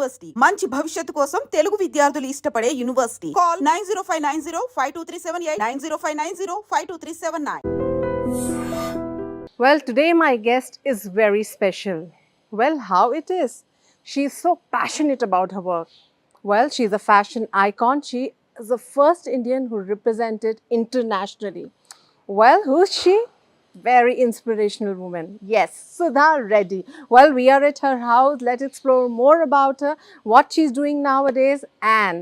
University మంచి భవిష్యత్తు కోసం తెలుగు విద్యార్థులు ఇష్టపడే university. Call 9059052378 9059052379. Well, today my guest is very special. Well, how it is? She is so passionate about her work. Well, she's a fashion icon. She is the first Indian who represented internationally. Well, who's she? Very inspirational woman. Yes, Sudha Reddy. Well, we are at her house. Let's explore more about her, what she's doing nowadays, and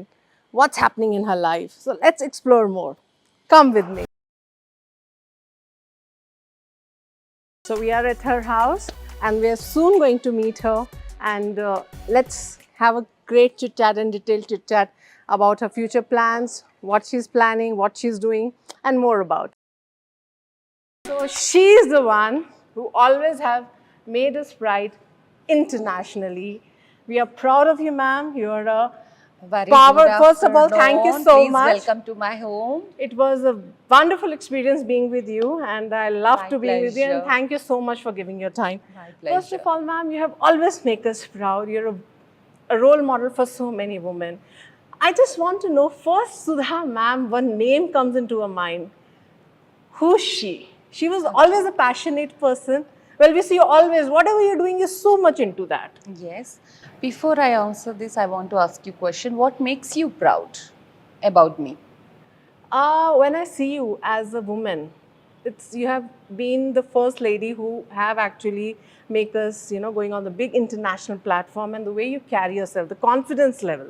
what's happening in her life. So let's explore more. Come with me. So we are at her house and we are soon going to meet her, and let's have a great chit chat and detailed chit chat about her future plans, what she's planning, what she's doing, and more about. So she's the one who always have made us proud internationally. We are proud of you, ma'am. You are a Very power. good First of all, thank you afternoon. so Please much. welcome to my home. It was a wonderful experience being with you, and I love My to be with you. And pleasure. thank you so much for giving your time. My First pleasure. of all, ma'am, you have always made us proud. You're a role model for so many women. I just want to know first, Sudha, ma'am, one name comes into her mind. Who's she? She was always a passionate person. Well, we see you always, whatever you're doing, you're so much into that. Yes. Before I answer this, I want to ask you a question. What makes you proud about me? When I see you as a woman, you have been the first lady who have actually make us, going on the big international platform, and the way you carry yourself, the confidence level,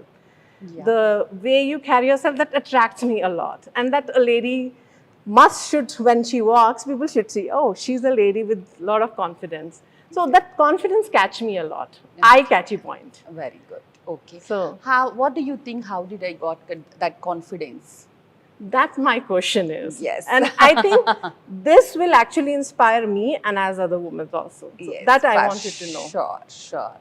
the way you carry yourself, that attracts me a lot. And that a lady should, when she walks, people should see, oh, she's a lady with a lot of confidence. So that confidence catch me a lot. Eye-catchy point. Very good. Okay. So What do you think? How did I got that confidence? that's my question is. Yes. And I think this will actually inspire me and as other women also. So Yes, that I for wanted to know. Sure, sure.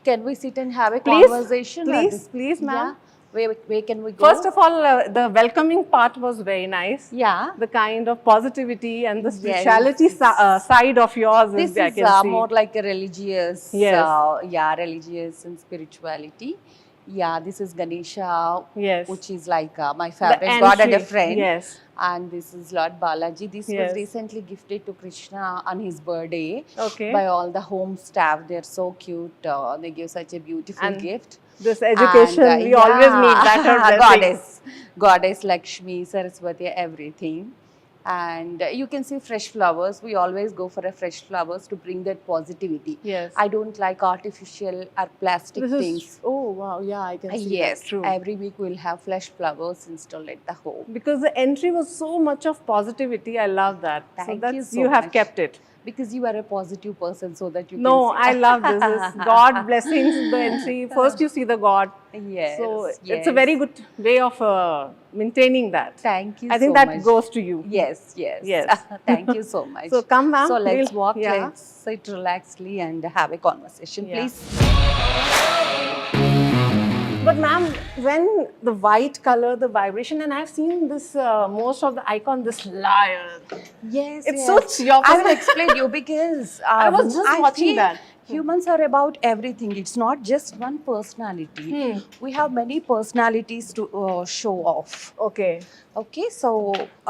Can we sit and have a Please, conversation? please, ma'am. Yeah. Where can we go? First of all, the welcoming part was very nice. yeah. The kind of positivity and the spirituality side of yours This I is can see. more like a religious, Yes. religious and spirituality. Yeah, this is Ganesha, Yes. which is like my favorite The god and a entry, friend. yes. And this is Lord Balaji. This Yes. was recently gifted to Krishna on his birthday Okay. by all the home staff. They're so cute. They give such a beautiful And gift. This education, And, we always need that. Her blessings. Goddess Lakshmi, Saraswati, everything. And you can see fresh flowers. We always go for a fresh flowers to bring that positivity. Yes. I don't like artificial or plastic This things. is, oh wow, yeah, I can see Yes, that. True. every week we'll have fresh flowers installed at the home. Because the entry was so much of positivity, I love that. Thank so you that's, so you have much. kept it. Because you are a positive person, so that you No, can see. I love this. Is God blessings in the entry. First you see the God. Yes, So it's yes. a very good way of maintaining that. Thank you I think so that much. goes to you. Yes, yes. Yes. Thank you so much. So come, ma'am. So let's We'll- walk, yeah. let's sit relaxedly and have a conversation, Yeah. please. But ma'am, when the white color, the vibration, and I've seen this, most of the icon, this lion. Yes, It yes. suits your I will personality. explain you because I was just watching feel that. Humans are about everything. It's not just one personality. We have many personalities to show off. Okay. Okay, so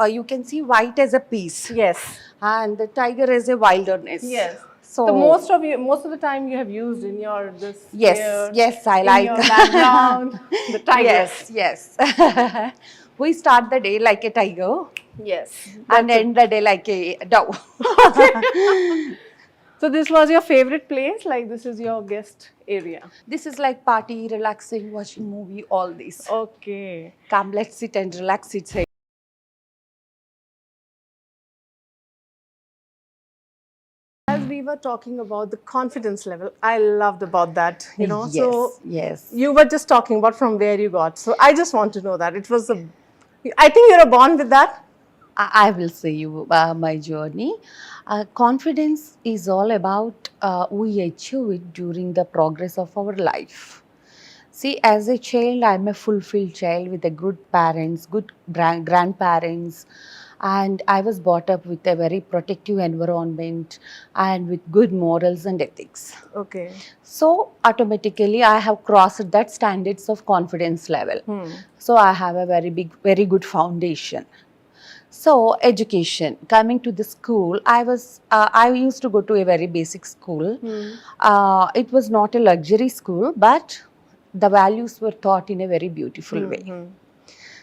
you can see white as a peace, Yes. and the tiger as a wilderness. Yes. So the most of the time you have used in your this. yes, here, yes, I in like your background, the tigress. Yes, yes. We start the day like a tiger Yes. and end the day like a dove. So this was your favorite place? Like this is your guest area? This is like party, relaxing, watching movie, all this. Okay. Come, let's sit and relax. It's a As we were talking about the confidence level, I loved about that, yes, So yes. you were just talking about from where you got. So I just want to know that. It was I think you're born with that. I will say you my journey. Confidence is all about we achieve it during the progress of our life. See, as a child, I'm a fulfilled child with a good parents, good grandparents, and I was brought up with a very protective environment and with good morals and ethics. Okay. So automatically I have crossed that standards of confidence level. So I have a very good foundation. So education, coming to the school, I used to go to a very basic school. It was not a luxury school, but the values were taught in a very beautiful way.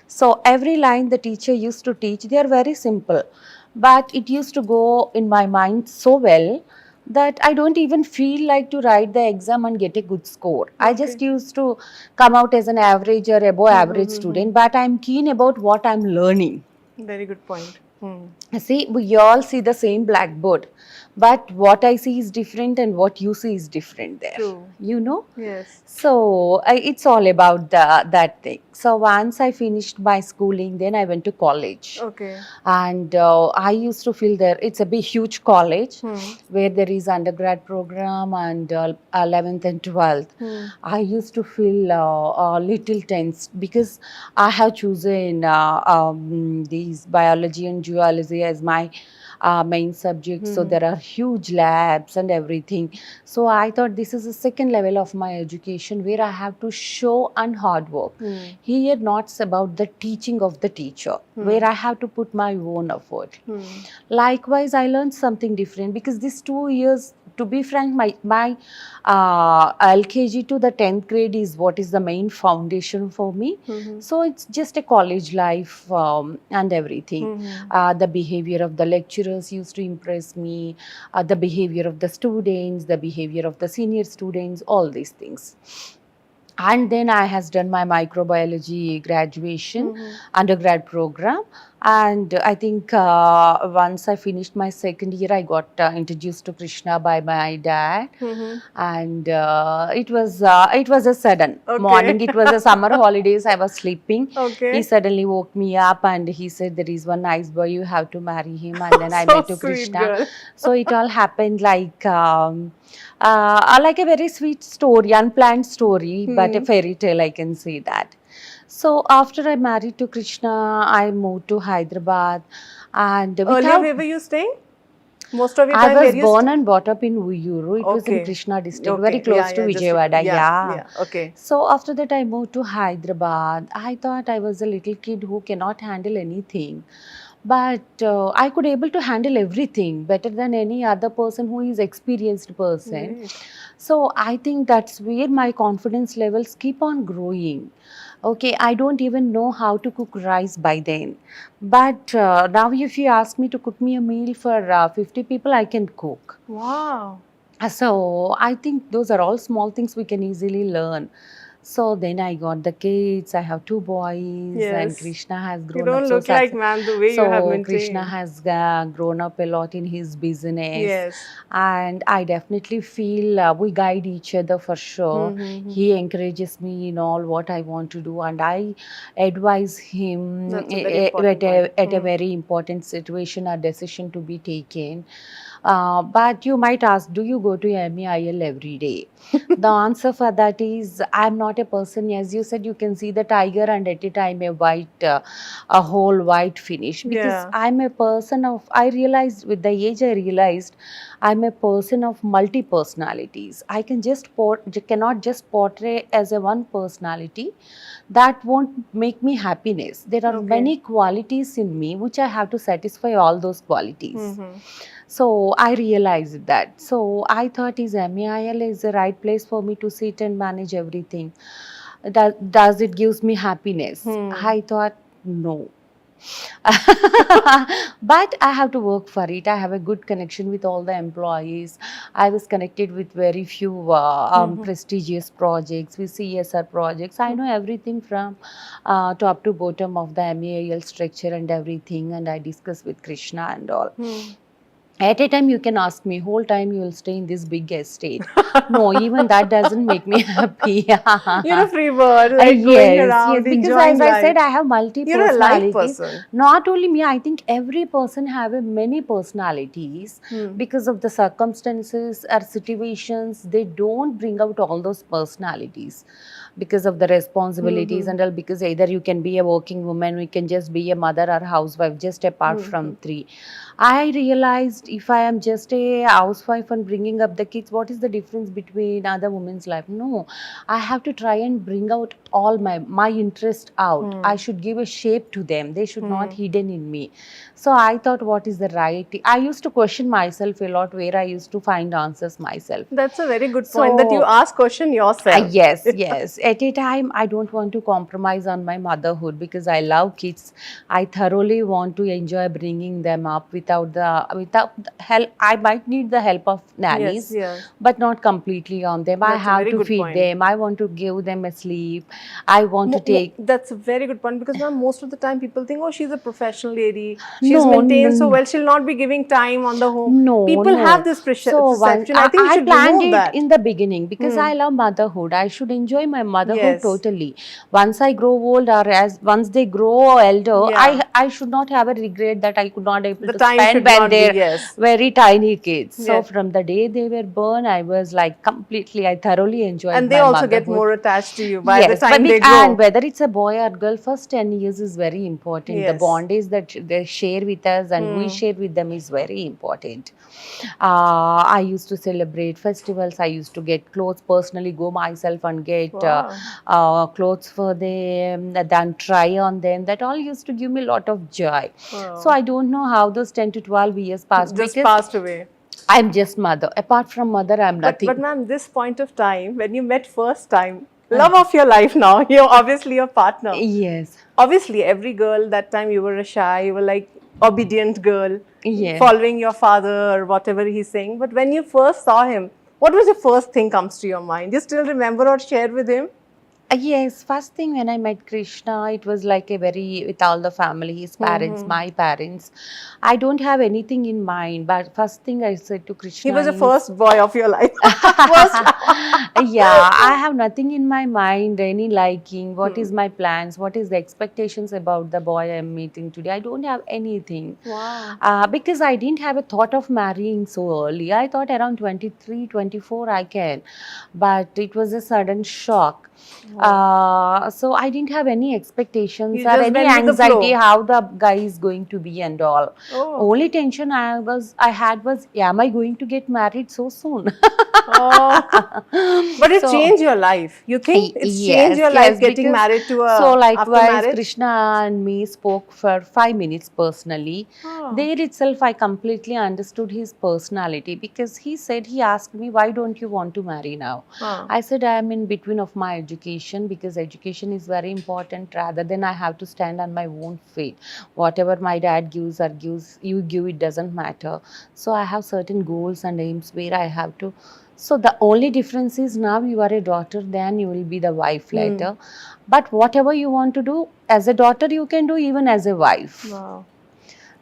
So every line the teacher used to teach, they are very simple, but it used to go in my mind so well that I don't even feel like to write the exam and get a good score. I just used to come out as an average or above average student, but I'm keen about what I'm learning. Very good point. See, we all see the same blackboard, but what I see is different and what you see is different there. True. You know? Yes. So it's all about that thing. So once I finished my schooling, then I went to college. Okay. And I used to feel there, it's a big, huge college where there is undergrad program and 11th and 12th. I used to feel a little tense because I have chosen these biology and geology as my main subject. So there are huge labs and everything. So I thought this is the second level of my education where I have to show and hard work. Here, not about the teaching of the teacher, where I have to put my own effort. Likewise, I learned something different because these 2 years, to be frank, my LKG to the 10th grade is what is the main foundation for me. So it's just a college life and everything. The behavior of the lecturers used to impress me, the behavior of the students, the behavior of the senior students, all these things. And then I has done my microbiology graduation undergrad program, and I think once I finished my second year, I got introduced to Krishna by my dad, and it was a sudden morning. It was a summer holidays. I was sleeping. Okay. He suddenly woke me up and he said, "There is one nice boy. You have to marry him." And then I So met to sweet Krishna. girl. So it all happened like a very sweet story, unplanned story, but a fairy tale, I can say that. So after I married to Krishna, I moved to Hyderabad, and Earlier, without, where were you staying? Most of your I time, was where you born and brought up in Uyuru. It was in Okay. Krishna district, Okay. very close to just- Vijayawada. yeah. Okay. So after that, I moved to Hyderabad. I thought I was a little kid who cannot handle anything. But I could able to handle everything better than any other person who is experienced person. Great. So I think that's where my confidence levels keep on growing. Okay, I don't even know how to cook rice by then. But now if you ask me to cook me a meal for 50 people, I can cook. Wow. So I think those are all small things we can easily learn. So then I got the kids. I have 2 boys, and Yes. Krishna has You grown don't up so look like, man, the way you have so maintained. Krishna has grown up a lot in his business. Yes. And I definitely feel we guide each other for sure. He encourages me in all what I want to do, and I advise him That's a very important point. at a very important situation or decision to be taken. But you might ask, do you go to MEIL every day? The answer for that is, I'm not a person, as you said, you can see the tiger and at a time a whole white finish. Because Yeah. I'm a person of, I realized with the age I realized, I'm a person of multi personalities. I cannot just portray as a one personality. That won't make me happiness. There are Okay. many qualities in me which I have to satisfy all those qualities. So I realized that. So I thought is MEIL is the right place for me to sit and manage everything. Does it gives me happiness? I thought no. But I have to work for it. I have a good connection with all the employees. I was connected with very few prestigious projects, with CSR projects. I know everything from top to bottom of the MEIL structure and everything, and I discuss with Krishna and all. At a time, you can ask me, whole time you will stay in this big estate. No, even that doesn't make me happy. You're a free bird, like going Yes, around, yes, because enjoying as I life. said, I have multi You're a life personalities. person. Not only me, I think every person have a many personalities because of the circumstances or situations. They don't bring out all those personalities because of the responsibilities and all. Because either you can be a working woman, you can just be a mother or housewife, just apart from three. I realized if I am just a housewife and bringing up the kids, what is the difference between other women's life? No, I have to try and bring out all my interest out. I should give a shape to them. They should not hidden in me. So I thought, what is the right? I used to question myself a lot, where I used to find answers myself. That's a very good point, that you So- ask question yourself. Yes, yes. At a time, I don't want to compromise on my motherhood because I love kids. I thoroughly want to enjoy bringing them up without the help. I might need the help of nannies, yes. but not completely on them. I That's a have very to good feed point. them. I want to give them a sleep. I want to take. That's a very good point, because now most of the time people think, oh, she's a professional lady, she's No, maintained no, so no. well, she'll not be giving time on the home. No, People no. have this perception. I think you I should planned remove it that. in the beginning because I love motherhood. I should enjoy my motherhood Yes. totally. Once I grow old, or as once they grow elder, Yeah. I should not have a regret that I could not able The to time spend should when not be, they're yes. very tiny kids. So Yes. from the day they were born, I was like completely. I thoroughly enjoyed. And they my also get motherhood. more attached to you by Yes, the but time they and grow. whether it's a boy or girl, first 10 years is very important. The Yes. bondage that they share with us and we share with them is very important. I used to celebrate festivals. I used to get clothes personally, go myself and get clothes for them, then try on them. That all used to give me a lot of joy. Wow. So I don't know how those 10 to 12 years passed Just because passed away. I'm just mother. Apart from mother, I'm nothing. But ma'am, this point of time, when you met first time, love of your life now, you're obviously your partner. Yes. Obviously, every girl that time, you were a shy, you were like obedient girl, Yeah. following your father or whatever he's saying. But when you first saw him, what was the first thing comes to your mind? You still remember or share with him? Yes, first thing when I met Krishna, it was like a very, with all the family, his parents, my parents. I don't have anything in mind, but first thing I said to Krishna. He was the is- first boy of your life. Yeah, I have nothing in my mind, any liking, what is my plans, what is the expectations about the boy I'm meeting today. I don't have anything. Wow. Because I didn't have a thought of marrying so early. I thought around 23, 24 I can, but it was a sudden shock. So I didn't have any expectations You or just any went with the anxiety flow. how the guy is going to be and all. Oh. Only tension I had was, am I going to get married so soon? Oh. But it So- changed your life. You think it's Yes, changed your yes, life getting because- married to a So after likewise, marriage? Krishna and me spoke for 5 minutes personally. Oh. There itself, I completely understood his personality because he said, he asked me, why don't you want to marry now? Huh. I said, I am in between of my education because education is very important rather than I have to stand on my own feet. Whatever my dad gives or gives, you give, it doesn't matter. So I have certain goals and aims where I have to. So the only difference is now you are a daughter, then you will be the wife later. But whatever you want to do as a daughter, you can do even as a wife. Wow.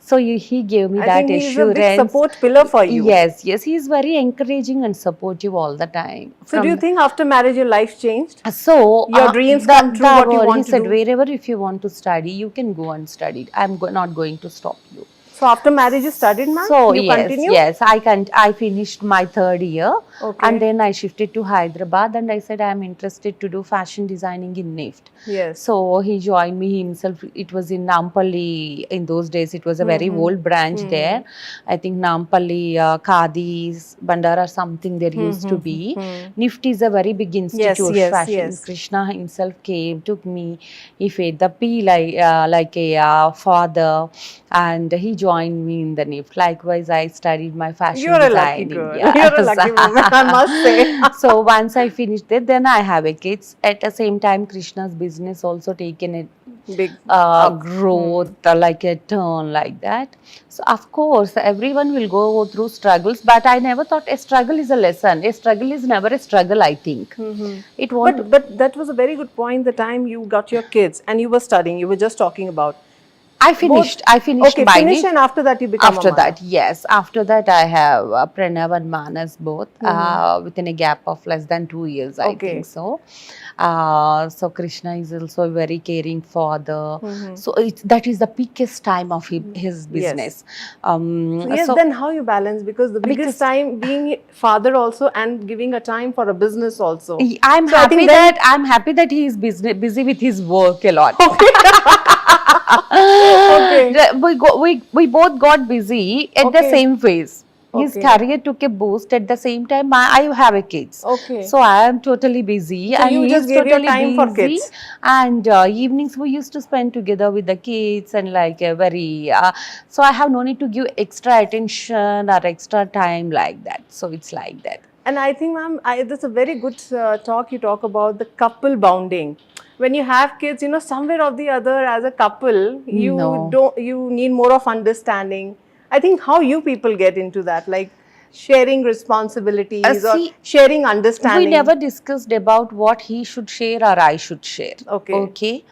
So he gave me I that think he's a assurance. big support pillar for you. Yes, yes, he is very encouraging and supportive all the time. So do you think after marriage your life changed? So Your dreams come true, what you want he to said, do? wherever if you want to study, you can go and study. I'm not going to stop you. So after marriage you studied, ma'am? So you yes, continue? yes, I finished my 3rd year, Okay. and then I shifted to Hyderabad, and I said I am interested to do fashion designing in NIFT. Yes. So he joined me himself. It was in Nampalli. In those days, it was a very old branch there. I think Nampalli, Khadis, Bandara, something there used to be. NIFT is a very big institute. yes, Fashion. yes. Krishna himself came, took me. He fed the pea like a father, and he joined me in the NIFT. Likewise, I studied my fashion You're a designing. lucky girl. Yes. You're a lucky woman, I must say. So once I finished it, then I have a kids. At the same time, Krishna's business also taken a Big. growth, like a turn like that. So of course, everyone will go through struggles, but I never thought a struggle is a lesson. A struggle is never a struggle, I think. It won't. But that was a very good point. The time you got your kids and you were studying, you were just talking about. I finished. I finished Okay, Maini. finish, and after that you become After a mother. that, yes. After that, I have Pranav and Manas both within a gap of less than 2 years, I Okay. think so. So Krishna is also a very caring father. So that is the peakest time of his business. Yes, So then how you balance? Because the biggest Because- time being father also and giving a time for a business also. I'm So I happy think then- that he is busy with his work a lot. Okay. We both got busy at the Okay. same phase. His Okay. career took a boost at the same time. I have a kids, Okay. so I am totally busy, So and you he just is gave your totally time for busy. kids. And evenings we used to spend together with the kids, and like a very. So I have no need to give extra attention or extra time like that. So it's like that. And I think, ma'am, that's a very good talk you talk about the couple bonding. When you have kids, somewhere or the other, as a couple, No. you need more of understanding. I think how you people get into that, like sharing responsibilities or See, sharing we understanding. never discussed about what he should share or I should share. Okay. Okay.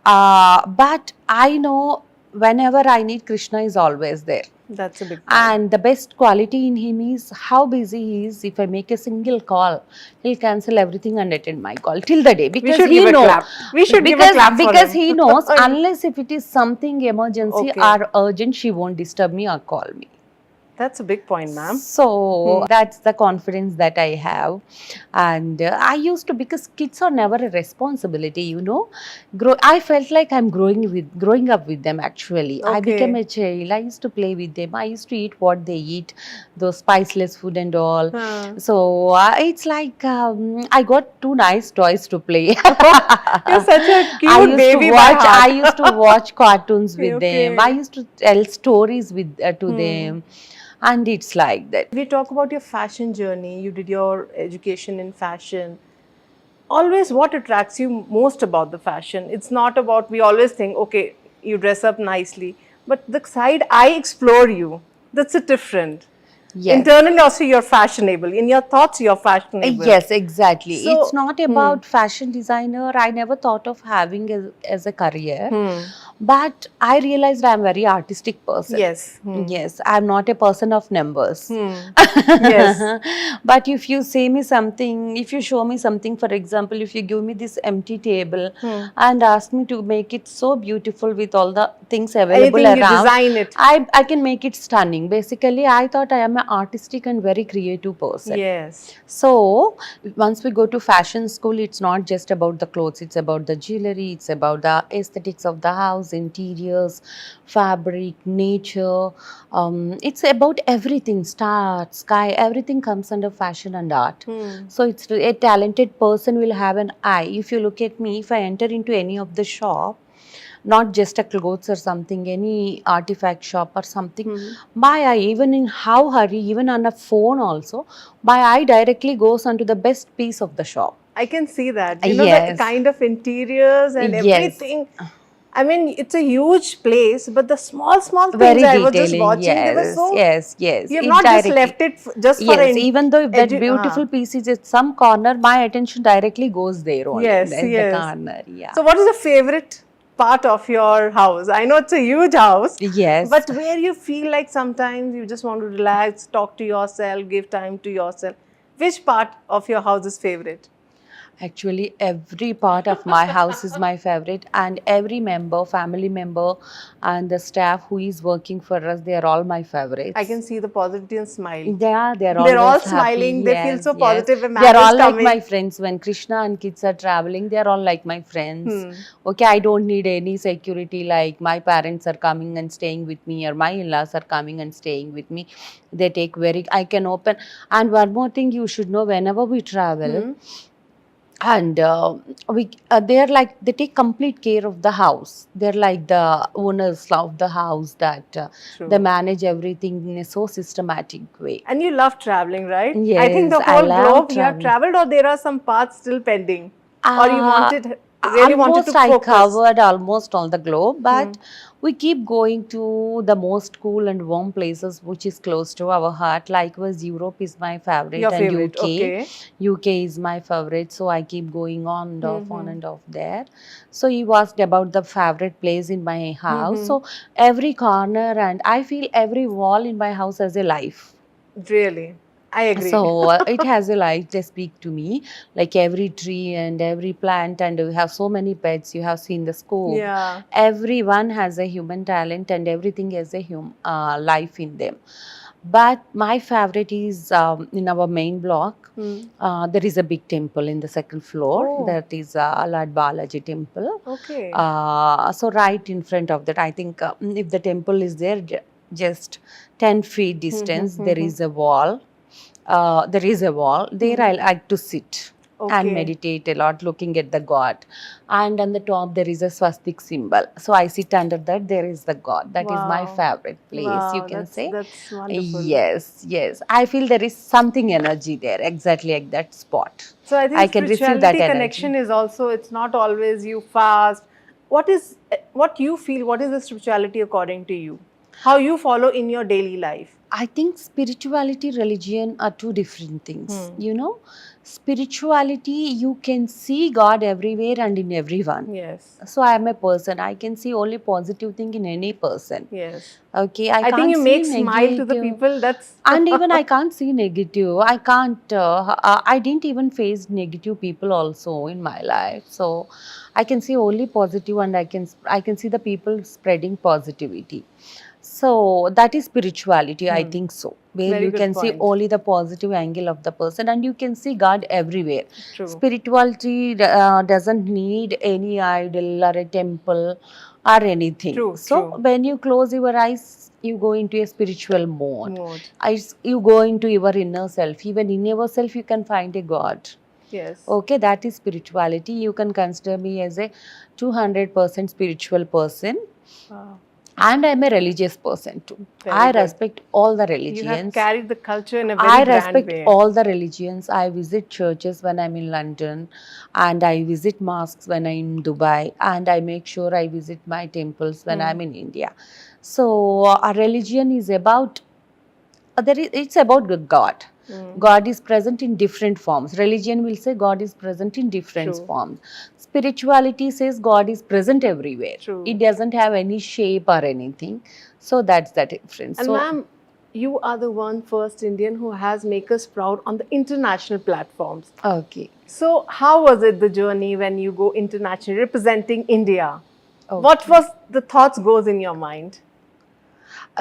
But I know whenever I need, Krishna is always there. That's a big point. And the best quality in him is how busy he is. If I make a single call, he'll cancel everything and attend my call till the day, because should he give a knows. clap. We should give a clap for because him. he knows unless if it is something emergency Okay. or urgent, she won't disturb me or call me. That's a big point, ma'am. So that's the confidence that I have. And I used to, because kids are never a responsibility, I felt like I'm growing up with them actually. I Okay. became a child. I used to play with them. I used to eat what they eat, those spiceless food and all. So it's like I got two nice toys to play. You're such a I cute used baby to by watch. heart. I used to watch cartoons with Okay. them. I used to tell stories to them, and it's like that. We talk about your fashion journey. You did your education in fashion. Always, what attracts you most about the fashion? It's not about, we always think, okay, you dress up nicely, but the side I explore you, that's a different. Yes. Internally also you're fashionable. In your thoughts, you're fashionable. Yes, exactly. So- it's not about fashion designer. I never thought of having as a career, but I realized I'm a very artistic person. Yes. Yes, I'm not a person of numbers. Yes. But if you say me something, if you show me something, for example, if you give me this empty table and ask me to make it so beautiful with all the things available Anything you around, design it. I can make it stunning. Basically, I thought I am an artistic and very creative person. Yes. So once we go to fashion school, it's not just about the clothes, it's about the jewelry, it's about the aesthetics of the house, interiors, fabric, nature. It's about everything, stars, sky, everything comes under fashion and art. So it's a talented person will have an eye. If you look at me, if I enter into any of the shop, not just a clothes or something, any artifact shop or something, my eye, even in how hurry, even on a phone also, my eye directly goes onto the best piece of the shop. I can see that. Yes. The kind of interiors and Yes. everything. I mean, it's a huge place, but the small things Very I was just detailing, watching, they were yes, so. yes. You have It not just directly- left it just for Yes, even though if that beautiful Ah. piece is at some corner, my attention directly goes there only. Yes, in yes. the corner, yeah. So, what is the favorite part of your house? I know it's a huge house. Yes. But where you feel like sometimes you just want to relax, talk to yourself, give time to yourself. Which part of your house is favorite? Actually, every part of my house is my favorite, and every family member, and the staff who is working for us, they are all my favorites. I can see the positivity and smile. They're all always smiling. happy. They feel Yes, so yes. positive when They're man all is like coming. my friends. When Krishna and kids are traveling, they're all like my friends. Okay, I don't need any security. Like my parents are coming and staying with me, or my in-laws are coming and staying with me. They take I can open. And one more thing you should know: whenever we travel. And they're like, they take complete care of the house. They're like the owners of the house, that True. they manage everything in a so systematic way. And you love traveling, right? I Yes, think the I whole love globe you have traveling. traveled, or there are some parts still pending, or you wanted really wanted to Almost I focus. covered almost all the globe, but we keep going to the most cool and warm places which is close to our heart. Likewise, Europe is my favorite, Your and favorite, UK. okay. UK is my favorite, so I keep going on and off there. So you asked about the favorite place in my house. So every corner, and I feel every wall in my house has a life. Really, I agree. So it has a life. They speak to me, like every tree and every plant, and we have so many pets. You have seen the scope. Yeah. Everyone has a human talent, and everything has a life in them. But my favorite is in our main block. There is a big temple in the second floor. Oh. That is Lord Balaji temple. Okay. So right in front of that, I think if the temple is there, just 10 feet distance, there is a wall. There I like to sit Okay. and meditate a lot, looking at the god. And on the top there is a swastik symbol, so I sit under that. There is the god. That is my Wow. favorite place. You Wow, can say. that's wonderful. Yes, I feel there is something energy there, exactly like that spot. So I think I can receive spirituality that connection energy. is also, it's not always you fast. What you feel, what is the spirituality according to you? How you follow in your daily life? I think spirituality, religion are two different things. You know, spirituality, you can see God everywhere and in everyone. Yes. So I am a person. I can see only positive thing in any person. Yes. Okay, I can't think you see make smile to the negative. people. That's And even I can't see negative. I can't. I didn't even face negative people also in my life. So I can see only positive, and I can see the people spreading positivity. So that is spirituality, I think so. Where Very you good can see point. only the positive angle of the person, and you can see God everywhere. True. Spirituality doesn't need any idol or a temple or anything. True, So true. when you close your eyes, you go into a spiritual mode. Mode. You go into your inner self. Even in yourself, you can find a God. Yes. Okay, that is spirituality. You can consider me as a 200% spiritual person. Wow. And I'm a religious person too. Very I good. respect all the You have religions. carried the culture in a very I grand respect way. all the religions. I visit churches when I'm in London, and I visit mosques when I'm in Dubai, and I make sure I visit my temples when I'm in India. So a religion is about it's about God. God is present in different forms. Religion will say God is present in different True. forms. Spirituality says God is present everywhere. True. It doesn't have any shape or anything. So that's the difference. And So ma'am, you are the first Indian who has Make Us Proud on the international platforms. okay. So how was it, the journey when you go internationally representing India? Okay. What was the thoughts goes in your mind?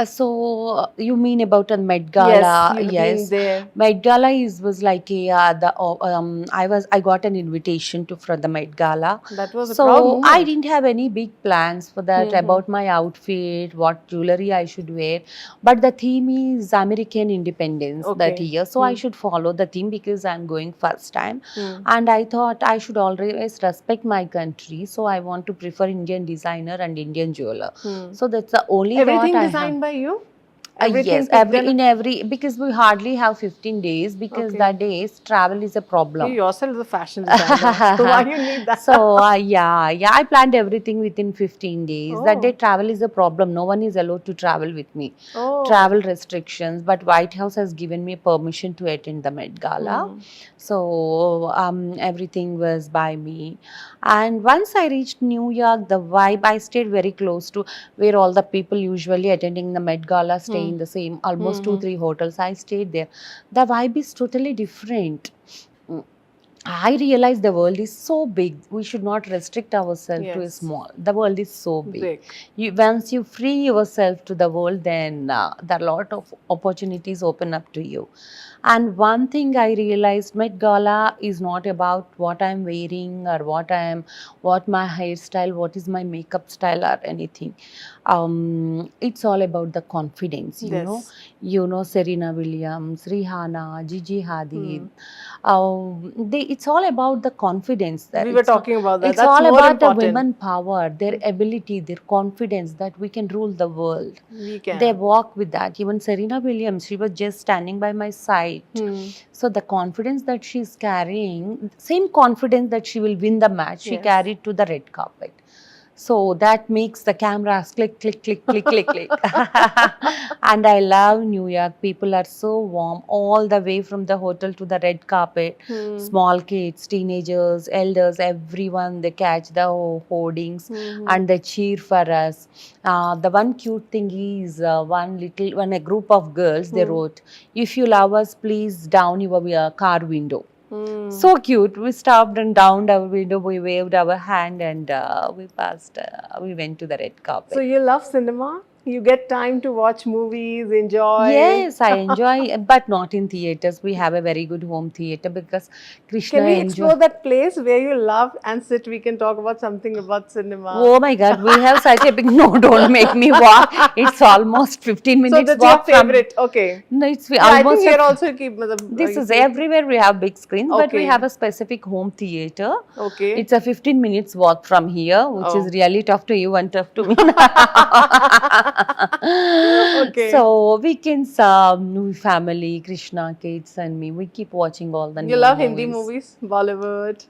So you mean about a Met Gala? Yes, you've been there. Met Gala was like a I got an invitation to for the Met Gala. That was a So proud moment. I didn't have any big plans for that about my outfit, what jewelry I should wear. But the theme is American independence that Okay. year, so I should follow the theme because I'm going first time, and I thought I should always respect my country. So I want to prefer Indian designer and Indian jeweler. So that's the only Everything thought I designed have. by you? Yes, because we hardly have 15 days because Okay. that days travel is a You problem. yourself is a fashion designer. So why you need that? So yeah, I planned everything within 15 days. That Oh. day travel is a problem. No one is allowed to travel with me. Oh. Travel restrictions, but White House has given me permission to attend the Met Gala. So everything was by me. And once I reached New York, the vibe, I stayed very close to where all the people usually attending the Met Gala stay in the same almost 2-3 hotels. I stayed there. The vibe is totally different. I realize the world is so big. We should not restrict ourselves to a Yes. small. The world is so big. Big. Once you free yourself to the world, then there are a lot of opportunities open up to you. And one thing I realized, Met Gala is not about what I'm wearing or what my hairstyle, what is my makeup style or anything. It's all about the confidence, you Yes. know. You know Serena Williams, Rihanna, Gigi Hadid. It's all about the confidence. That We were it's not- talking about that. It's That's all more about important. the women power, their ability, their confidence that we can rule the world. We can. They walk with that. Even Serena Williams, she was just standing by my side right. So the confidence that she's carrying, same confidence that she will win the match, she Yes. carried to the red carpet. So that makes the cameras click, click, click, click, click, click. And I love New York. People are so warm all the way from the hotel to the red carpet. Small kids, teenagers, elders, everyone, they catch the hoardings and they cheer for us. The one cute thing is when a group of girls, they wrote, "If you love us, please down your car window." So cute. We stopped and downed our window. We waved our hand and we passed. We went to the red carpet. So you love cinema? You get time to watch movies, enjoy. Yes, I enjoy, but not in theaters. We have a very good home theater because Krishna Can we enjoy. explore that place where you love and sit? We can talk about something about cinema. Oh my God, we have such a big. No, don't make me walk. It's almost 15 minutes So that's your walk from. favorite. Okay. No, it's Yeah, I almost. think here also you keep. This is everywhere we have big screens, but we Okay. have a specific home theater. Okay. It's a 15 minutes walk from here, which Oh. is really tough to you and tough to me. Okay. So weekends, family, Krishna, kids, and me, we keep watching all the You new love Hindi movies, Bollywood.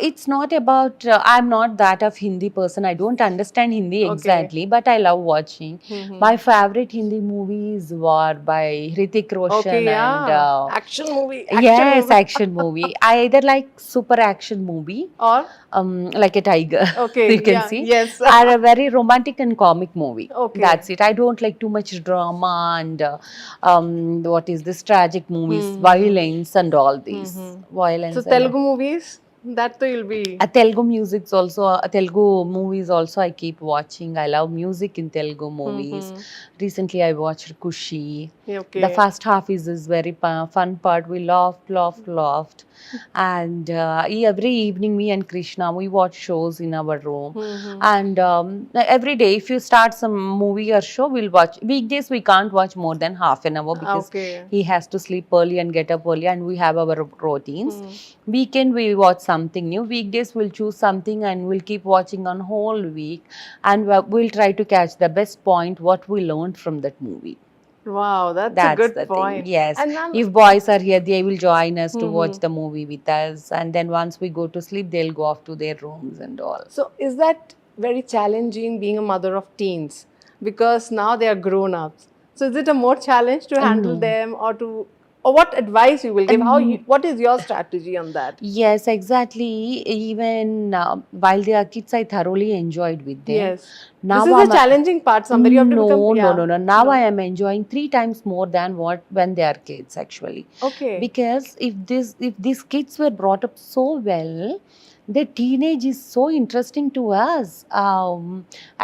It's not about, I'm not that of Hindi person. I don't understand Hindi Okay. exactly, but I love watching. My favorite Hindi movies were by Hrithik Roshan Okay, yeah. and Action movie. yes, movie. action movie. I either like super action movie, Or like a tiger. okay, You can yeah, see. yes. Or a very romantic and comic movie. Okay. That's it. I don't like too much drama and what is this tragic movies, violence and all these violence. So and all. Telugu movies, that too you'll be. Telugu music's also, Telugu movies also I keep watching. I love music in Telugu movies. Recently I watched Kushi. Okay. The first half is this very fun part. We laughed. And every evening, me and Krishna, we watch shows in our room. And every day, if you start some movie or show, we'll watch. Weekdays, we can't watch more than half an hour because Okay. he has to sleep early and get up early, and we have our routines. Weekend, we watch something new. Weekdays, we'll choose something and we'll keep watching on whole week. And we'll try to catch the best point, what we learned from that movie. Wow, that's a That's good the point. thing. Yes. And ma'am, If boys are here, they will join us to watch the movie with us. And then once we go to sleep, they'll go off to their rooms and all. so is that very challenging being a mother of teens? Because now they are grown ups. So is it a more challenge to handle them or what advice you will give? What is your strategy on that? Yes, exactly. Even while they are kids, I thoroughly enjoyed with them. Yes. Now This is the challenging part. Somewhere you have to become. No. Now I am enjoying 3 times more than when they are kids actually. Okay. Because if these kids were brought up so well, their teenage is so interesting to us.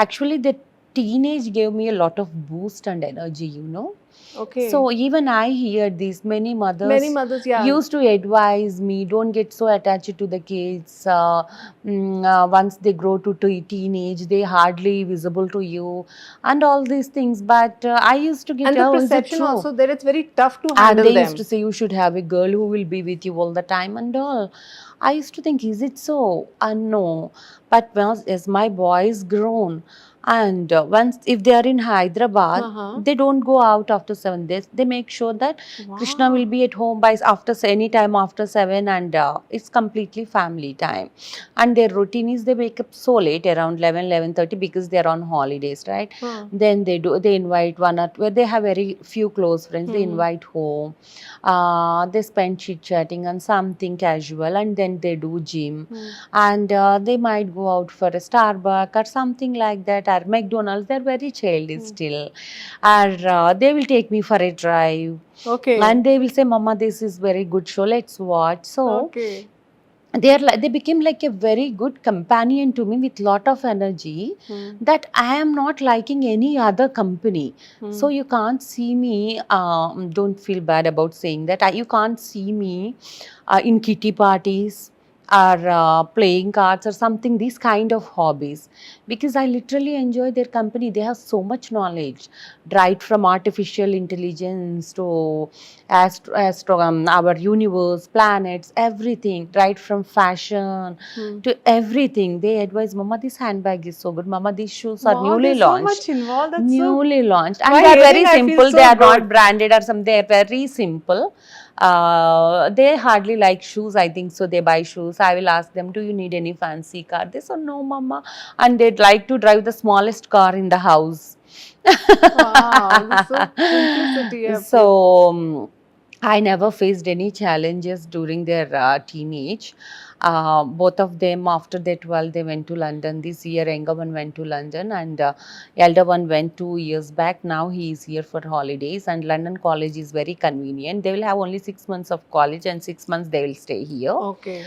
Actually, the teenage gave me a lot of boost and energy, you know. Okay. So even I hear this, many mothers yeah. used to advise me, don't get so attached to the kids. Once they grow to teenage, they hardly visible to you and all these things. But I used to get, and the oh, is it perception true? also that it's very tough to And handle they them. used to say you should have a girl who will be with you all the time and all. I used to think, is it so? No. But as my boys grown, and once if they are in Hyderabad, they don't go out after 7 days. They make sure that Krishna will be at home by any time after 7, and it's completely family time. And their routine is they wake up so late, around 11:30, because they are on holidays, right? Then they invite one or two. They have very few close friends. They invite home. They spend chit chatting on something casual, and then they do gym, and they might go out for a Starbucks or something like that, or McDonald's. They're very childish still, or they will take me for a drive, Okay. and they will say, "Mama, this is very good show. Let's watch." So Okay. they became like a very good companion to me with lot of energy that I am not liking any other company. So you can't see me, don't feel bad about saying that, you can't see me in kitty parties, or playing cards or something, these kind of hobbies, because I literally enjoy their company. They have so much knowledge, right from artificial intelligence to our universe, planets, everything, right from fashion to everything. They advise, Mama, this handbag is so good. Mama, these shoes are Wow, newly there's so launched. much involved. That's so. Newly launched, By and they are hearing, very I feel simple. They so are not good. branded or something. They are very simple. They hardly like shoes, I think, so they buy shoes. I will ask them, do you need any fancy car? They say, no, Mama. And they'd like to drive the smallest car in the house. Wow, this so simplicity, I feel. So I never faced any challenges during their teenage. Both of them, after their 12, they went to London. This year, younger one went to London, and elder one went 2 years back. Now he is here for holidays, and London college is very convenient. They will have only 6 months of college, and 6 months they will stay here. Okay.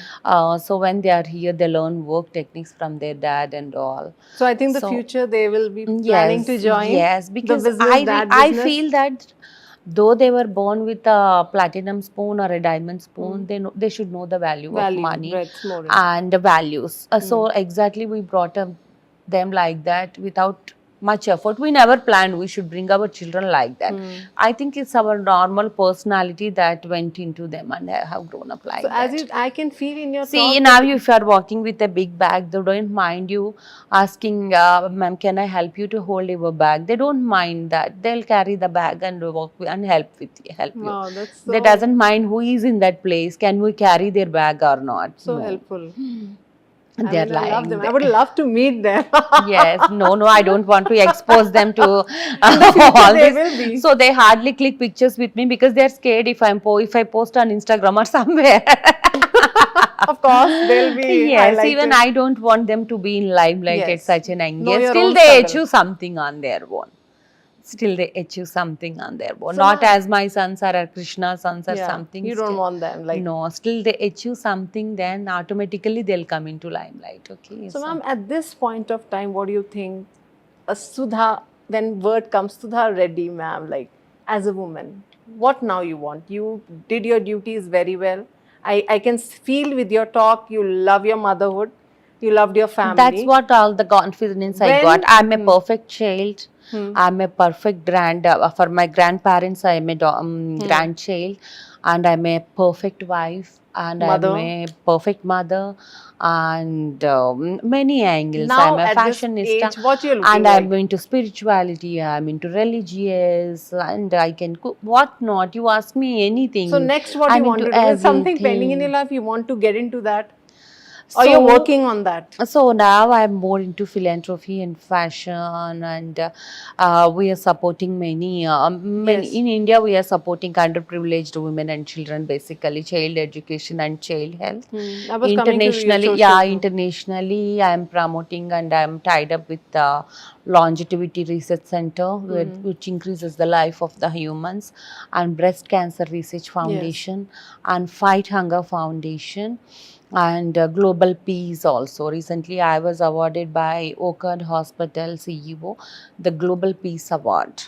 So when they are here, they learn work techniques from their dad and all. So I think the So future they will be planning yes, to join yes, the because business, that I business. feel that though they were born with a platinum spoon or a diamond spoon, they should know the value of Value, money breadth more. and the values. So exactly we brought up them like that without much effort. We never planned we should bring our children like that. I think it's our normal personality that went into them, and have grown up like So as that. you, I can feel in your See, talk now that if you are walking with a big bag, they don't mind you asking, ma'am, can I help you to hold your bag? They don't mind that. They'll carry the bag and walk and help you. wow, that's They so doesn't mind who is in that place. Can we carry their bag or not? so No. helpful. They're I love lying them. I there. would love to meet them. Yes, no, I don't want to expose them to future all they this. will be. So they hardly click pictures with me because they're scared if I post on Instagram or somewhere. Of course, they'll be Yes, even highlighted. I don't want them to be in limelight at Yes. such an young Know age. your Still, own they struggle. achieve something on their own. Still, they achieve something on their own. So, Not ma'am- as my sons are or Krishna's sons or Yeah, something. you don't Still- want them like. No, still they achieve something, then automatically they'll come into limelight. Okay. So, ma'am, at this point of time, what do you think Sudha, when word comes Sudha Reddy, ma'am, like as a woman, what now you want? You did your duties very well. I can feel with your talk, you love your motherhood, you loved your family. That's what all the confidence I When- got. I'm a perfect child. I'm a perfect for my grandparents. I'm a grandchild, and I'm a perfect wife, and Mother. I'm a perfect mother, and many angles. Now I'm a at this fashionista, age, what you're looking and like? I'm into spirituality. I'm into religious, and I can cook. What not? You ask me anything. So next, what I'm you want to into do? Is something pending in your everything. life? You want to get into that, or you're So- working on that? So now I'm more into philanthropy and fashion, and we are supporting many. Yes. In India, we are supporting underprivileged women and children, basically child education and child health. I was coming to your Internationally, social yeah, group. internationally, I am promoting, and I am tied up with the Longevity Research Center, which increases the life of the humans, and Breast Cancer Research Foundation, and Fight Hunger Foundation, and Global Peace also. Recently, I was awarded by Oakland Hospital CEO the Global Peace Award.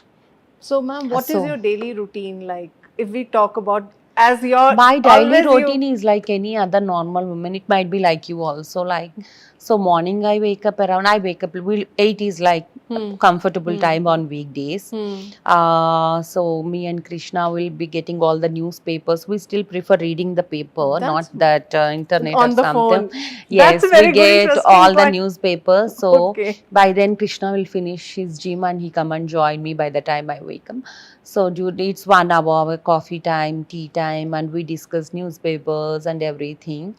So, ma'am, what is So- your daily routine like? If we talk about as your My daily always routine is like any other normal woman. It might be like you also. Like, so morning I wake up 8 is like comfortable time on weekdays. So me and Krishna will be getting all the newspapers. We still prefer reading the paper, That's- not that internet on or the something. phone. Yes, That's a very we good, get interesting all the point. newspapers. So Okay. by then Krishna will finish his gym and he come and join me by the time I wake up. So dude, it's 1 hour coffee time, tea time, and we discuss newspapers and everything.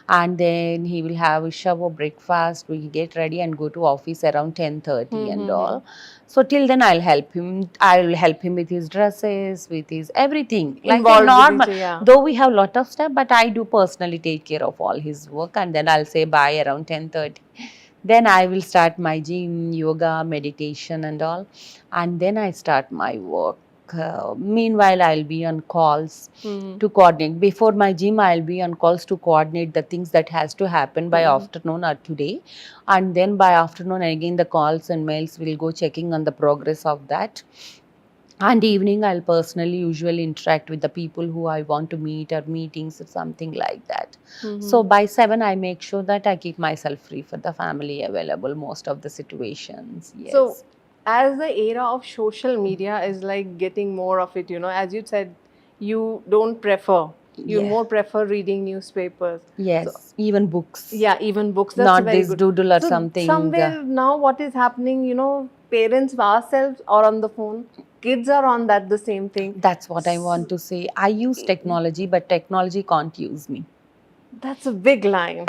And then he will have a shower, breakfast. We get ready and go to office around 10:30 and all. So till then I'll help him. I'll help him with his dresses, with his everything. Like a Involved with normal. it, yeah. Though we have lot of stuff, but I do personally take care of all his work, and then I'll say bye around 10:30. Then I will start my gym, yoga, meditation and all. And then I start my work. Meanwhile, I'll be on calls to coordinate. Before my gym, I'll be on calls to coordinate the things that has to happen by afternoon or today. And then by afternoon, again, the calls and mails will go checking on the progress of that. And evening, I'll personally usually interact with the people who I want to meet or meetings or something like that. So by 7, I make sure that I keep myself free for the family available most of the situations. Yes. So, as the era of social media is like getting more of it, as you said, you don't prefer, you Yeah. more prefer reading newspapers. Yes, even books. Yeah, even books. That's Not very this good. doodle or So something. somewhere now, what is happening? Parents ourselves are on the phone. Kids are on that the same thing. That's what I want to say. I use technology, but technology can't use me. That's a big line.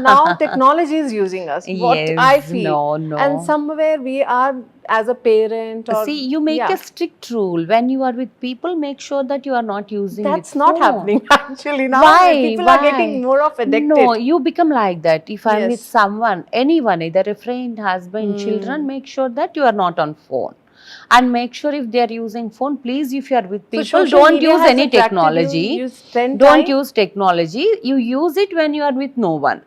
Now technology is using us. What Yes, I feel, no. and somewhere we are as a parent or See, you make yeah, a strict rule. When you are with people, make sure that you are not using that's with not phone. happening actually. Now Why? people are getting more of addicted. No, you become like that. If I'm with Yes. someone, anyone, either a friend, husband, children, make sure that you are not on phone. And make sure if they are using phone, please, if you are with So people, social don't media use has any attracted you. technology. You spend Don't time. use technology. You use it when you are with no one.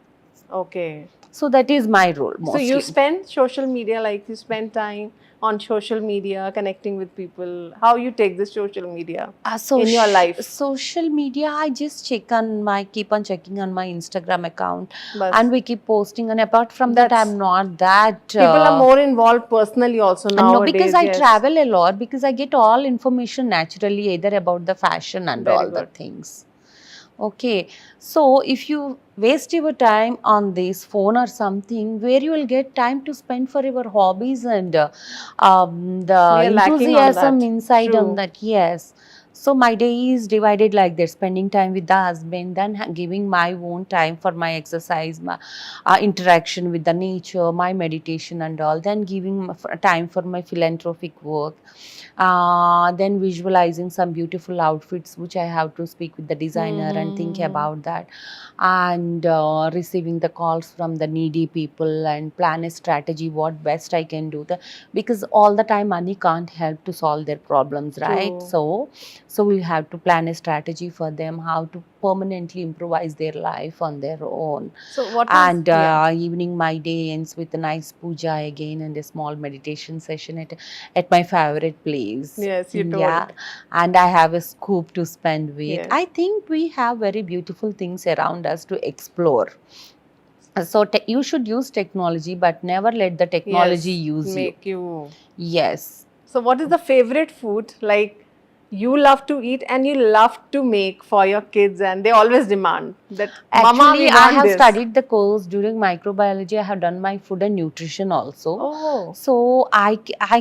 Okay. So that is my rule So mostly. you spend social media, like you spend time on social media, connecting with people. How you take this social media in your life? Social media, I just keep on checking on my Instagram account, Bas. and we keep posting. And apart from that, That's- I'm not that. People are more involved personally also nowadays. No, because I yes. travel a lot, because I get all information naturally, either about the fashion and Very all the good. things. Okay, so if you waste your time on this phone or something, where you will get time to spend for your hobbies and the We are lacking on enthusiasm that. inside True. on that, yes. So my day is divided like that: spending time with the husband, then giving my own time for my exercise, my interaction with the nature, my meditation and all, then giving time for my philanthropic work, then visualizing some beautiful outfits which I have to speak with the designer and think about that, and receiving the calls from the needy people and plan a strategy what best I can do, because all the time money can't help to solve their problems, right? True. So we have to plan a strategy for them how to permanently improvise their life on their own. So what is And yeah. evening my day ends with a nice puja again and a small meditation session at my favorite place. Yes, you told. Yeah, and I have a scoop to spend with. Yes. I think we have very beautiful things around us to explore. So you should use technology, but never let the technology Yes, use make you. Yes. So what is the favorite food like you love to eat and you love to make for your kids, and they always demand that mama Actually, we I want have this. studied the course during microbiology. I have done my food and nutrition also. Oh. So I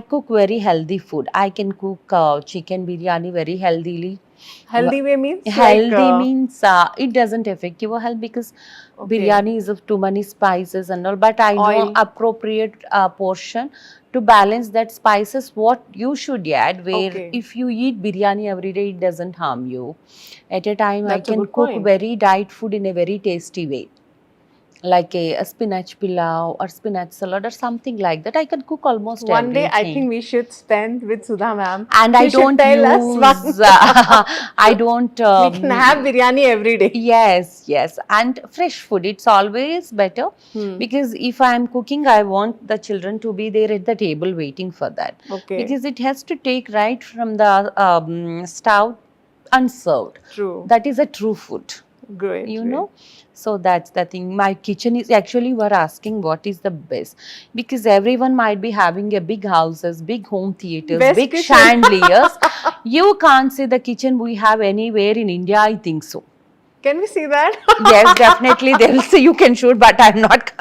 cook very healthy food. I can cook chicken biryani very healthily. Healthy way means Healthy like means it doesn't affect your health, because Okay. biryani is of too many spices and all. But I know Oil. appropriate portion to balance that spices what you should add. Where Okay. if you eat biryani every day, it doesn't harm you. At a time, That's I a can good cook point. very diet food in a very tasty way, like a spinach pilau or spinach salad or something like that. I can cook almost One day everything. I think we should spend with Sudha ma'am. And She I should don't tell us use, one. I don't. We can have biryani every day. Yes, and fresh food. It's always better, because if I'm cooking, I want the children to be there at the table waiting for that. Okay. Because it has to take right from the stove unserved. True. That is a true food. Great. You great. know, so that's the thing. My kitchen is actually, we're asking what is the best, because everyone might be having a big houses, big home theaters, Best big kitchen. chandeliers. You can't see the kitchen we have anywhere in India, I think so. Can we see that? Yes, definitely they will say you can shoot, but I'm not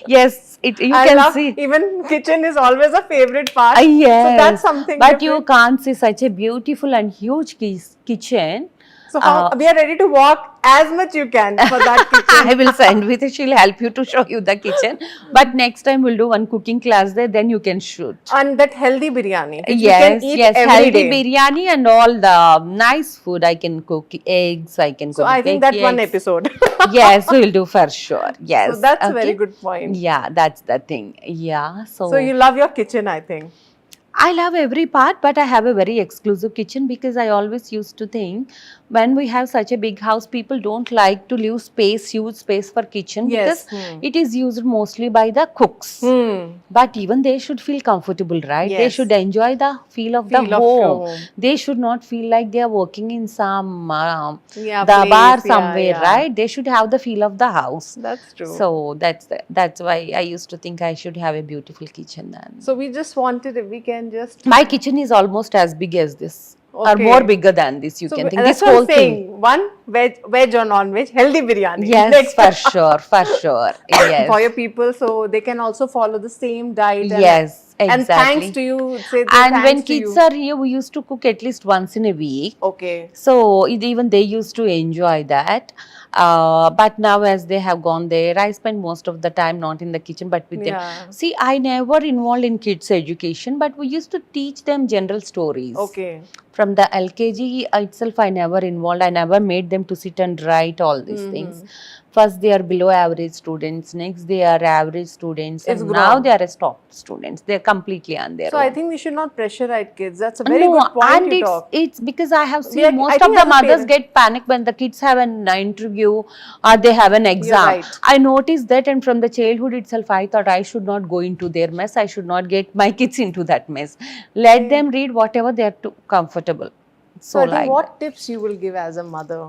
yes, you I can love, see. even kitchen is always a favorite part. Yes, So that's something but different. you can't see such a beautiful and huge kitchen. So how we are ready to walk as much you can for that kitchen. I will send with it. She'll help you to show you the kitchen. But next time we'll do one cooking class there. Then you can shoot. And that healthy biryani, which Yes, we can eat yes, every healthy day. biryani and all the nice food. I can cook eggs. I can cook. So I think baked that's one eggs. episode. Yes, we'll do for sure. Yes. So that's a okay. very good point. Yeah, that's the thing. Yeah. So you love your kitchen, I think. I love every part, but I have a very exclusive kitchen, because I always used to think when we have such a big house, people don't like to leave space, huge space for kitchen, Yes. because it is used mostly by the cooks. But even they should feel comfortable, right? They Yes. should enjoy the feel of the Feel of your home. home. They should not feel like they are working in some Yeah, the place, bar yeah, somewhere, yeah. right? They should have the feel of the house. That's true. So that's why I used to think I should have a beautiful kitchen. And So we just wanted, if we can just. my kitchen is almost as big as this, or Okay. more bigger than this. You So can think that's this what whole I'm saying. thing. One veg or non-veg, healthy biryani. Yes, Next for sure, for sure. Yes. for your people, so they can also follow the same diet. Yes, And exactly. thanks to you. Say And when thanks to kids you. are here, we used to cook at least once in a week. Okay. So even they used to enjoy that. But now as they have gone there, I spend most of the time not in the kitchen but with them. Yeah. See, I never involved in kids education, but we used to teach them general stories. Okay. From the LKG itself, I never involved. I never made them to sit and write all these things. First, they are below average students. Next, they are average students. It's And now grown. they are top students. They are completely on their So own. I think we should not pressurize kids. That's a very No, good point and you talk. it's because I have We seen are- I most think of the as a mothers parent- get panicked when the kids have an interview or they have an exam. right. I noticed that, and from the childhood itself, I thought I should not go into their mess. I should not get my kids into that mess. Let them read whatever they are too comfortable. So I think like what tips you will give as a mother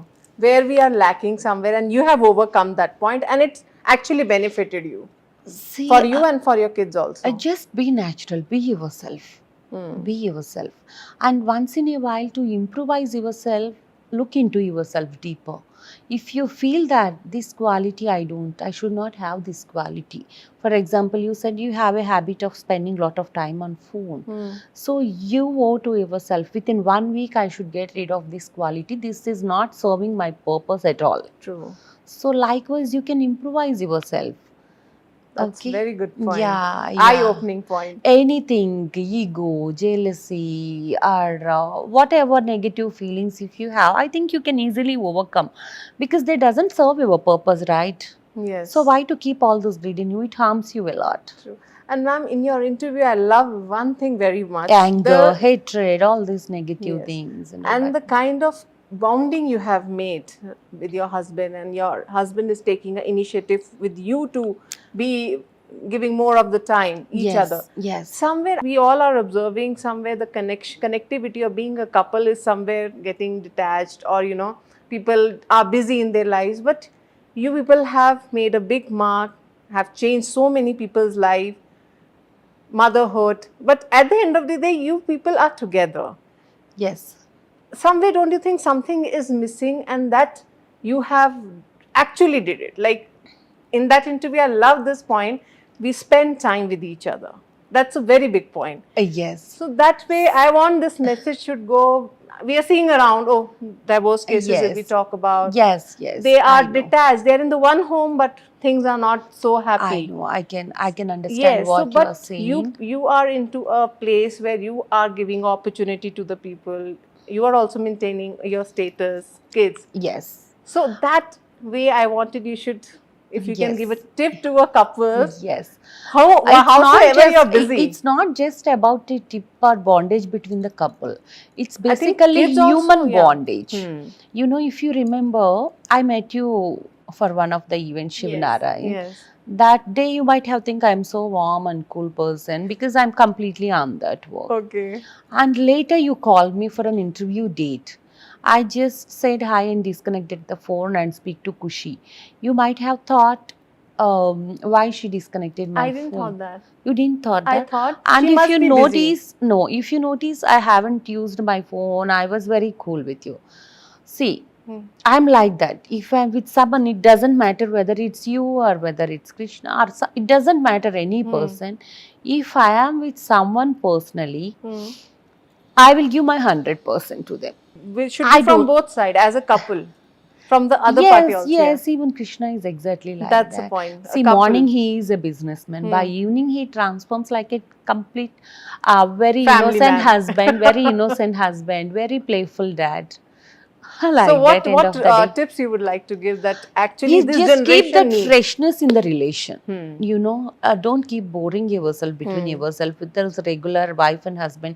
where we are lacking somewhere and you have overcome that point and it's actually benefited you see, for you and for your kids also. just be natural, be yourself. Be yourself. And once in a while, to improvise yourself, look into yourself deeper. If you feel that this quality I should not have this quality. For example, you said you have a habit of spending a lot of time on phone. So you owe to yourself, within 1 week, I should get rid of this quality. This is not serving my purpose at all. True. So likewise, you can improvise yourself. That's a very good point. Yeah, yeah. Eye-opening point. Anything, ego, jealousy, or whatever negative feelings if you have, I think you can easily overcome, because they doesn't serve your purpose, right? Yes. So why to keep all those greed in you? It harms you a lot. True. And ma'am, in your interview, I love one thing very much. Anger, hatred, all these negative Yes. things. And the kind of bonding you have made with your husband, and your husband is taking an initiative with you to be giving more of the time each other. Yes. Somewhere we all are observing, somewhere the connectivity of being a couple is somewhere getting detached, or people are busy in their lives, but you people have made a big mark, have changed so many people's life, motherhood, but at the end of the day you people are together. Yes. Somewhere, don't you think something is missing, and that you have actually did it? Like in that interview, I love this point. We spend time with each other. That's a very big point. Yes. So that way, I want this message should go. We are seeing around, divorce cases that we Yes. talk about. Yes. Yes. They are I know. detached. They are in the one home, but things are not so happy. I know. I can understand Yes, what so you are but saying. you are into a place where you are giving opportunity to the people. You are also maintaining your status, kids. Yes. So that way, I wanted you should, if you can Yes. give a tip to a couple, Yes. howsoever you're busy. It's not just about a tip or bondage between the couple. It's I think basically kids also, human yeah. bondage. If you remember, I met you for one of the events, Shivanara. Yes. That day you might have think I'm so warm and cool person because I'm completely on that work. Okay. And later you called me for an interview date. I just said hi and disconnected the phone and speak to Kushi. You might have thought, why she disconnected my I phone. didn't thought that. You didn't thought that? I thought And she if must you be notice, if you notice, I haven't used my phone. I was very cool with you. See, I'm like that. If I'm with someone, it doesn't matter whether it's you or whether it's Krishna, or it doesn't matter any person. If I am with someone personally, I will give my 100% to them. We should I be from don't- both sides as a couple, from the other party also. Yes, even Krishna is exactly like That's that. the point. A See, couple. morning he is a businessman. By evening he transforms like a complete, very Family innocent man. husband, very innocent husband, very playful dad. Like So what that end of the day. tips you would like to give that actually You this just keep generation that needs? freshness in the relation. Hmm. You know, don't keep boring yourself between yourself with those regular wife and husband.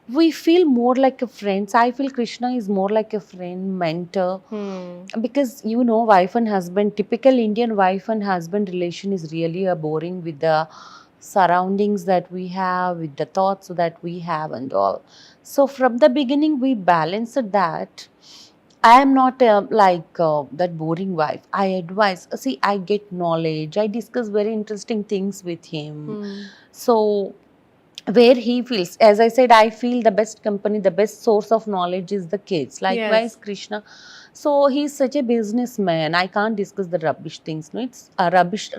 We feel more like a friends. I feel Krishna is more like a friend, mentor. Hmm. Because you know, wife and husband, typical Indian wife and husband relation is really a boring with the surroundings that we have, with the thoughts that we have, and all. So, from the beginning, we balanced that. I am not that boring wife. I advise, see, I get knowledge, I discuss very interesting things with him. Hmm. So, where he feels, as I said, I feel the best company, the best source of knowledge is the kids. Likewise, Yes. Krishna. So he's such a businessman. I can't discuss the rubbish things. No, it's rubbish.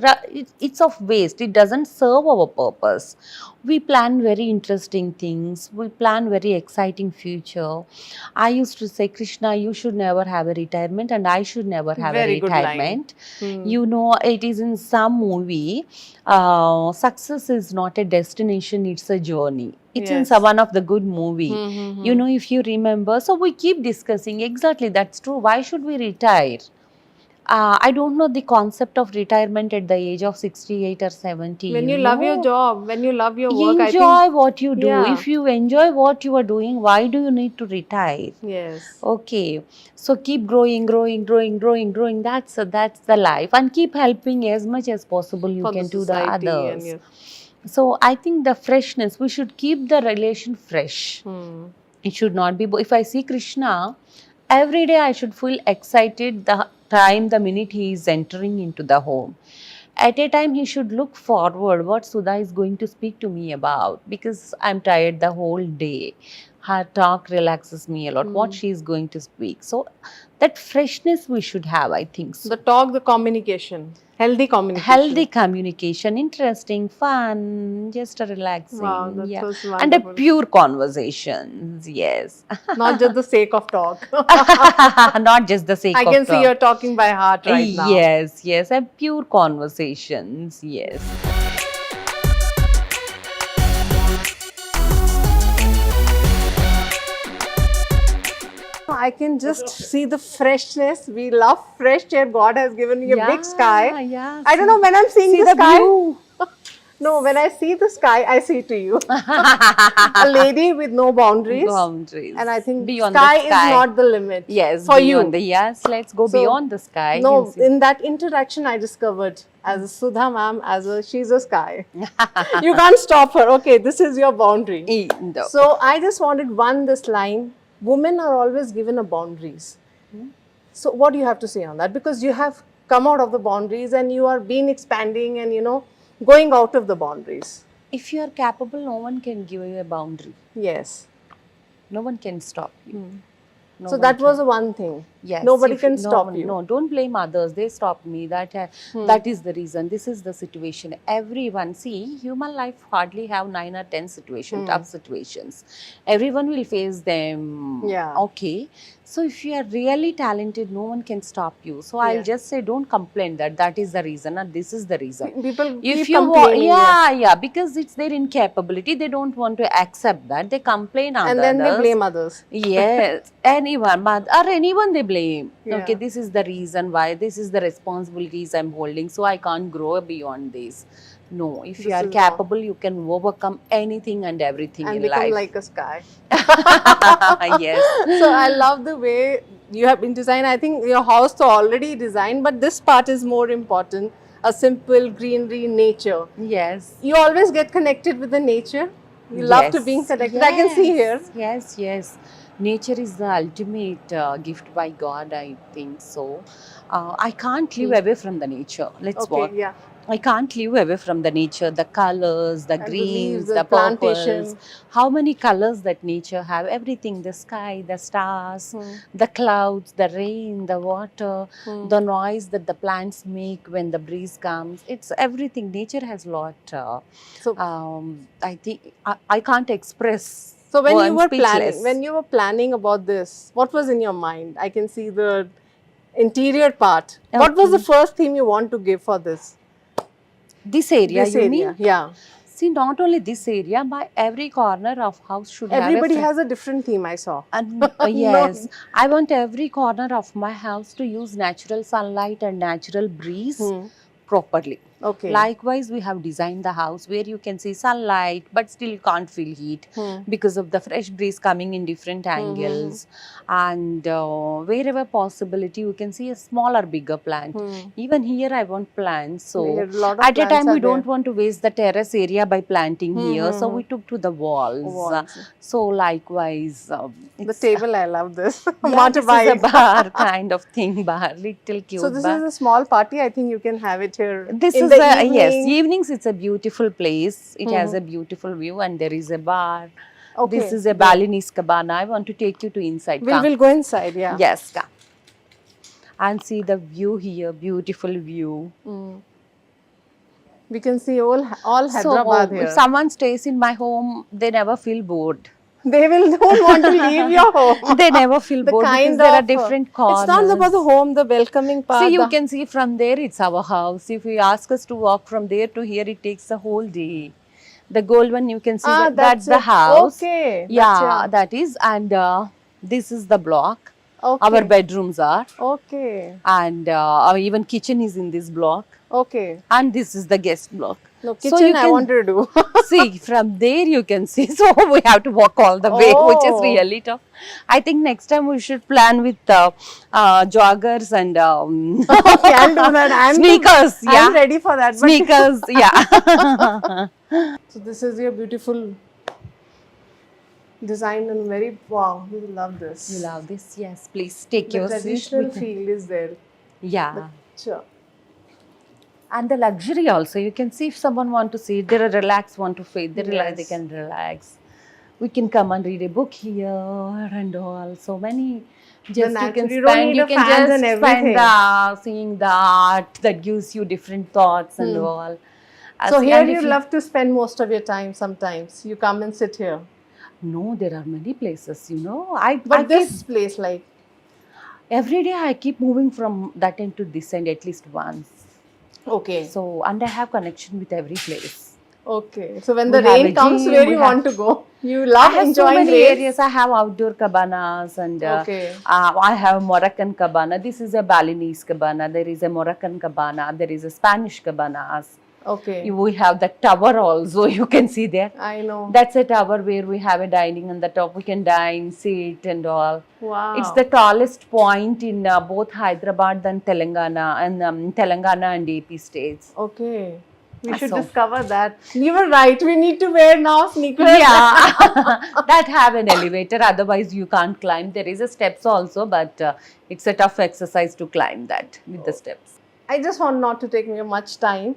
It's of waste. It doesn't serve our purpose. We plan very interesting things. We plan very exciting future. I used to say, Krishna, you should never have a retirement, and I should never have a Very good line. retirement. Hmm. You know, it is in some movie. Success is not a destination; it's a journey. It's in Yes. some one of the good movie. Hmm. You know, if you remember. So we keep discussing exactly that's true. Why should we retire? I don't know the concept of retirement at the age of 68 or 70. When you You love your know, job, when you love your work, I enjoy think. what you do. Yeah. If you enjoy what you are doing, why do you need to retire? Yes. Okay, so keep growing, growing, growing, growing, growing. That's the life, and keep helping as much as possible you For the can to the society and others. yes. So I think the freshness, we should keep the relation fresh. Hmm. It should not be. If I see Krishna, every day I should feel excited the minute he is entering into the home. At a time, he should look forward what Sudha is going to speak to me about because I'm tired the whole day. Her talk relaxes me a lot. What she is going to speak. So that freshness we should have, I think. So The talk, the communication, healthy communication. healthy communication, interesting, fun, just a relaxing, Wow, that yeah, was and a wonderful. pure conversations. Yes, Not just the sake of talk. not just the sake I of can see talk. you're talking by heart right now. Yes, yes, and pure conversations. Yes. I can just see the freshness. We love fresh air. God has given me a big sky. Yeah. I don't know when I'm seeing See the the sky. view. No, when I see the sky, I see to you. A lady with no boundaries. Boundaries. And I think Beyond sky the sky is not the limit. Yes, for beyond you. the yes. Let's go So, beyond the sky. No, and see. in that interaction, I discovered as a Sudha ma'am, she's a sky. You can't stop her. Okay, this is your boundary. No. So I just wanted this line. Women are always given a boundaries. So what do you have to say on that? Because you have come out of the boundaries and you are been expanding and going out of the boundaries. If you are capable, no one can give you a boundary. Yes. No one can stop you. No So one that can. was the one thing. Yes. Nobody if can no stop one- you. No, don't blame others. They stopped me. That is the reason. This is the situation. Everyone, see, human life hardly have 9 or 10 situations, tough situations. Everyone will face them. Yeah. Okay. So if you are really talented, no one can stop you. So I'll Yeah. just say, don't complain that is the reason and this is the reason. People If keep you complaining. yeah, because it's their incapability. They don't want to accept that. They complain on And the then they others. blame others. Yes, anyone, or anyone they blame. Yeah. Okay, this is the reason why, this is the responsibilities I'm holding, so I can't grow beyond this. No, if you This are is capable, you can overcome anything and everything And in become life. like a sky. Yes. So I love the way you have been designed. I think your house is already designed, but this part is more important. A simple greenery nature. Yes. You always get connected with the nature. You love to being Yes, connected. I can see here. Yes, yes. Nature is the ultimate gift by God, I think so. I can't live away from the nature. Let's Okay, walk. yeah. I can't live away from the nature, the colors, the And the greens, leaves, the the purples. plantation. How many colors that nature have? Everything, the sky, the stars, the clouds, the rain, the water, the noise that the plants make when the breeze comes. It's everything. Nature has lot. So, I think I can't express. so when Oh, you I'm were speechless. planning about this, what was in your mind? I can see the interior part. What was the first theme you want to give for this? This area, This you area, mean? yeah. See, not only this area, but every corner of house should Everybody have a has a different theme, I saw. and yes, I want every corner of my house to use natural sunlight and natural breeze properly. Okay. Likewise, we have designed the house where you can see sunlight, but still you can't feel heat because of the fresh breeze coming in different angles. And wherever possibility, you can see a smaller, bigger plant. Even here, I want plants. So Here, lot of at a plants time, are we don't there. want to waste the terrace area by planting here. So we took to the walls. Walls. So likewise, The it's- table, I love this. yeah, Motorbike. this is a bar kind of thing, bar, little cute So this bar. is a small party. I think you can have it here. This in is the a yes, evening. evenings it's a beautiful place. It has a beautiful view and there is a bar. Okay. This is a Balinese cabana. I want to take you to inside. We'll Come. go inside. Yeah. Yes, come. And see the view here, beautiful view. We can see all Hyderabad So here. if someone stays in my home, they never feel bored. They don't want to leave your home. They never feel The bored because kind there are of, different corners. It's not about the home, the welcoming part. See, you the- can see from there, it's our house. If you ask us to walk from there to here, it takes a whole day. The gold one, you can see that's the it. house. Okay. Yeah, that is. And this is the block. Okay. Our bedrooms are. Okay. And our even kitchen is in this block. Okay. And this is the guest block. No, So kitchen you I can- wanted to do. See, from there you can see. So we have to walk all the way, which is Oh. really tough. I think next time we should plan with joggers and Okay, I'll do that. sneakers. Yeah. I'm ready for that. But Sneakers. Yeah. so this is your beautiful design and very wow. We love this. You love this? Yes. Please take The your seat. traditional feel is there. Yeah. Sure. And the luxury also. You can see if someone want to sit, they relax, want to sit, they relax, they Yes. can relax. We can come and read a book here and all. So many. Just you natural- can you don't spend, need you a can fans just and spend everything. seeing the art that gives you different thoughts and all. So here and you if love to spend most of your time sometimes. You come and sit here. No, there are many places, you know. I But keep, this place like every day I keep moving from that end to this end at least once. okay. So, and I have connection with every place. Okay. So when We the have rain a comes, gym, where we you have- want to go? You I love have so enjoying many rain. areas. I have outdoor cabanas and Okay. I have Moroccan cabana. This is a Balinese cabana. There is a Moroccan cabana. There is a Spanish cabanas. Okay. We have the tower also. You can see there. I know. That's a tower where we have a dining on the top. We can dine, sit, and all. Wow. It's the tallest point in both Hyderabad and Telangana and AP states. Okay. We should So- discover that. You were right. We need to wear now sneakers. Yeah, that have an elevator. Otherwise, you can't climb. There is a steps also, but it's a tough exercise to climb that with the steps. I just want not to take me much time.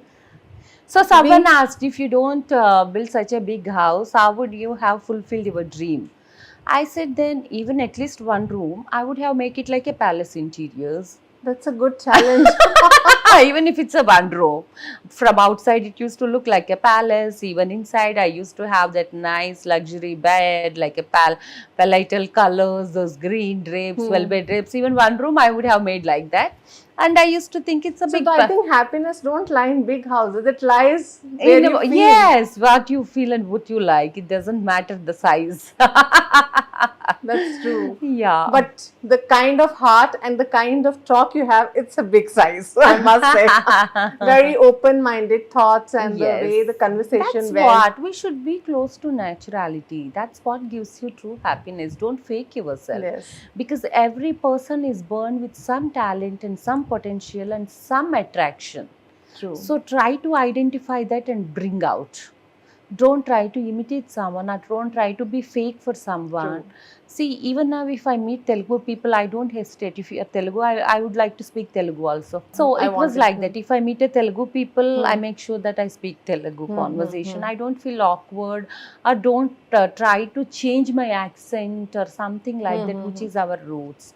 So someone asked, if you don't build such a big house, how would you have fulfilled your dream? I said then even at least one room, I would have make it like a palace interiors. That's a good challenge. Even if it's a one row. From outside it used to look like a palace. Even inside I used to have that nice luxury bed, like a palatal colors, those green drapes, velvet drapes. Even one room I would have made like that. And I used to think it's a So big I think happiness don't lie in big houses. It lies where in you feel. yes, what you feel and what you like. It doesn't matter the size. That's true. Yeah. But the kind of heart and the kind of talk you have, it's a big size, I must say. Very open-minded thoughts and Yes. the way the conversation That's went. what we should be close to naturality. That's what gives you true happiness. Don't fake yourself. Yes. Because every person is born with some talent and some potential and some attraction. True. So try to identify that and bring out. Don't try to imitate someone or don't try to be fake for someone. True. See, even now if I meet Telugu people, I don't hesitate. If you are Telugu, I would like to speak Telugu also. So I it was wanted like to. that. If I meet a Telugu people, I make sure that I speak Telugu conversation. I don't feel awkward or don't try to change my accent or something like that, which is our roots.